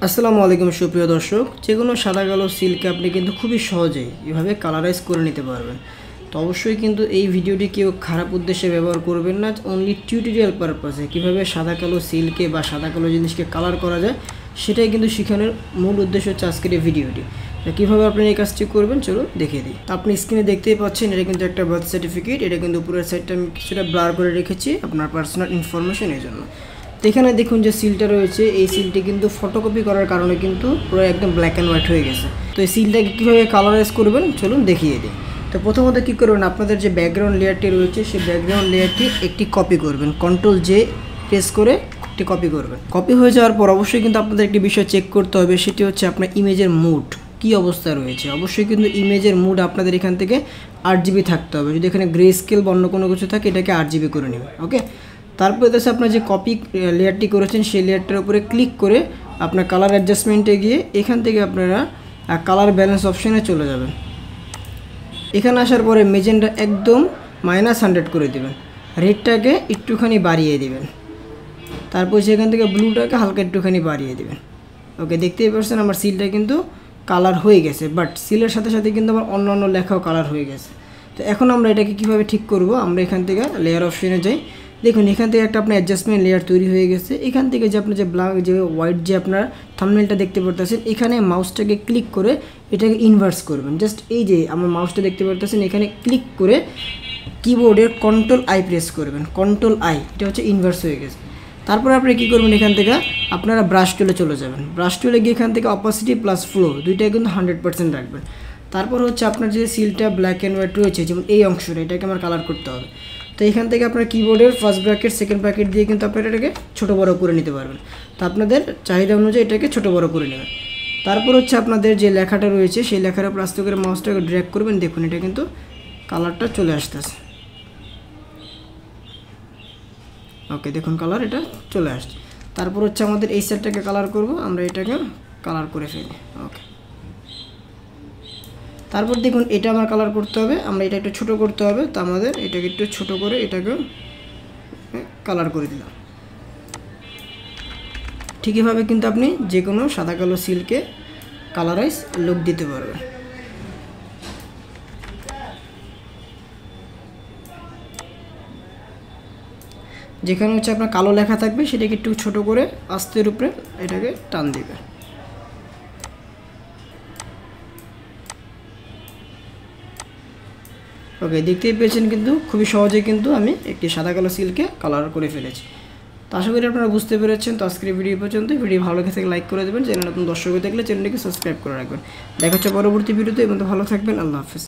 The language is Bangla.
আসসালামু আলাইকুম সুপ্রিয় দর্শক, যে কোনো সাদা কালো সিল্কে আপনি কিন্তু খুবই সহজেই এভাবে কালারাইজ করে নিতে পারবেন। তো অবশ্যই কিন্তু এই ভিডিওটি কেউ খারাপ উদ্দেশ্যে ব্যবহার করবেন না, অনলি টিউটোরিয়াল পারপাসে কীভাবে সাদা কালো সিল্কে বা সাদা কালো জিনিসকে কালার করা যায় সেটাই কিন্তু শেখানোর মূল উদ্দেশ্য হচ্ছে আজকের এই ভিডিওটি। কীভাবে আপনি এই কাজটি করবেন চলো দেখিয়ে দিই। তো আপনি স্ক্রিনে দেখতেই পাচ্ছেন এটা কিন্তু একটা বার্থ সার্টিফিকেট। এটা কিন্তু উপরের সাইডটা আমি কিছুটা ব্লার করে রেখেছি আপনার পার্সোনাল ইনফরমেশনের জন্য। তো এখানে দেখুন যে সিলটা রয়েছে, এই সিলটি কিন্তু ফটোকপি করার কারণে কিন্তু পুরো একদম ব্ল্যাক অ্যান্ড হোয়াইট হয়ে গেছে। তো এই সিলটাকে কীভাবে কালারাইজ করবেন চলুন দেখিয়ে দিই। তো প্রথমত কী করবেন, আপনাদের যে ব্যাকগ্রাউন্ড লেয়ারটি রয়েছে সেই ব্যাকগ্রাউন্ড লেয়ারটি একটি কপি করবেন, কন্ট্রোল জে প্রেস করে একটি কপি করবেন। কপি হয়ে যাওয়ার পর অবশ্যই কিন্তু আপনাদের একটি বিষয় চেক করতে হবে, সেটি হচ্ছে আপনার ইমেজের মুড কী অবস্থায় রয়েছে। অবশ্যই কিন্তু ইমেজের মুড আপনাদের এখান থেকে 8GB থাকতে হবে। যদি এখানে গ্রে স্কেল বা অন্য কোনো কিছু থাকে এটাকে 8GB করে নেবেন। ওকে, তারপরে দেখছে আপনার যে কপি লেয়ারটি করেছেন সেই লেয়ারটার উপরে ক্লিক করে আপনার কালার অ্যাডজাস্টমেন্টে গিয়ে এখান থেকে আপনারা কালার ব্যালেন্স অপশানে চলে যাবেন। এখানে আসার পরে মেজেন্টা একদম -100 করে দেবেন, রেডটাকে একটুখানি বাড়িয়ে দেবেন, তারপর সেখান থেকে ব্লুটাকে হালকা একটুখানি বাড়িয়ে দেবেন। ওকে, দেখতেই পাচ্ছেন আমার সিলটা কিন্তু কালার হয়ে গেছে, বাট সিলের সাথে সাথে কিন্তু আমার অন্য অন্য লেখাও কালার হয়ে গেছে। তো এখন আমরা এটাকে কীভাবে ঠিক করব, আমরা এখান থেকে লেয়ার অপশানে যাই। দেখুন এখান থেকে একটা আপনার অ্যাডজাস্টমেন্ট লেয়ার তৈরি হয়ে গেছে। এখান থেকে যে আপনার যে ব্ল্যাক যে হোয়াইট যে আপনার থাম্বনেলটা দেখতে পারতেছেন, এখানে মাউসটাকে ক্লিক করে এটাকে ইনভার্স করবেন। জাস্ট এই যে আমার মাউসটা দেখতে পারতেছেন, এখানে ক্লিক করে কিবোর্ডের কন্ট্রোল আই প্রেস করবেন, কন্ট্রোল আই, এটা হচ্ছে ইনভার্স হয়ে গেছে। তারপরে আপনি কী করবেন, এখান থেকে আপনারা ব্রাশ টুলে চলে যাবেন। ব্রাশ টুলে গিয়ে এখান থেকে অপাসিটি প্লাস ফ্লো দুইটাই কিন্তু 100% রাখবেন। তারপর হচ্ছে আপনার যে সিলটা ব্ল্যাক অ্যান্ড হোয়াইট রয়েছে, যেমন এই অংশটা, এটাকে আমার কালার করতে হবে। তো এখান থেকে আপনার কিবোর্ডের ফার্স্ট ব্র্যাকেট সেকেন্ড ব্র্যাকেট দিয়ে কিন্তু আপনারা এটাকে ছোটো বড়ো করে নিতে পারবেন। তো আপনাদের চাহিদা অনুযায়ী এটাকে ছোটো বড়ো করে নেবেন। তারপর হচ্ছে আপনাদের যে লেখাটা রয়েছে সেই লেখার উপর আস্তে করে মাউসটাকে ড্র্যাগ করবেন। দেখুন এটা কিন্তু কালারটা চলে আসতেছে। ওকে, দেখুন কালার এটা চলে আসছে। তারপর হচ্ছে আমাদের এই সাইডটাকে কালার করব, আমরা এটাকে কালার করে ফেলি। ওকে, তারপর দেখুন এটা আমার কালার করতে হবে, আমরা এটা একটু ছোটো করতে হবে। তো আমাদের এটাকে একটু ছোটো করে এটাকে কালার করে দিলাম। ঠিক এভাবে কিন্তু আপনি যে কোনো সাদা কালো সিল্কে কালারাইজ লুক দিতে পারবেন। যেখানে হচ্ছে আপনার কালো লেখা থাকবে সেটাকে একটু ছোটো করে আস্তের উপরে এটাকে টান দিবে। ওকে, দেখতেই পেয়েছেন কিন্তু খুবই সহজে কিন্তু আমি একটি সাদা কালো সিল্কে কালার করে ফেলেছি। তো আশা করি আপনারা বুঝতে পেরেছেন। তো আজকের ভিডিও পর্যন্ত। ভিডিও ভালো লেগে থাকলে লাইক করে দেবেন, চ্যানেল নতুন দর্শক দেখলে চ্যানেলটিকে সাবস্ক্রাইব করে রাখবেন। দেখা হচ্ছে পরবর্তী ভিডিওতে, এবং ভালো থাকবেন। আল্লাহ হাফেজ।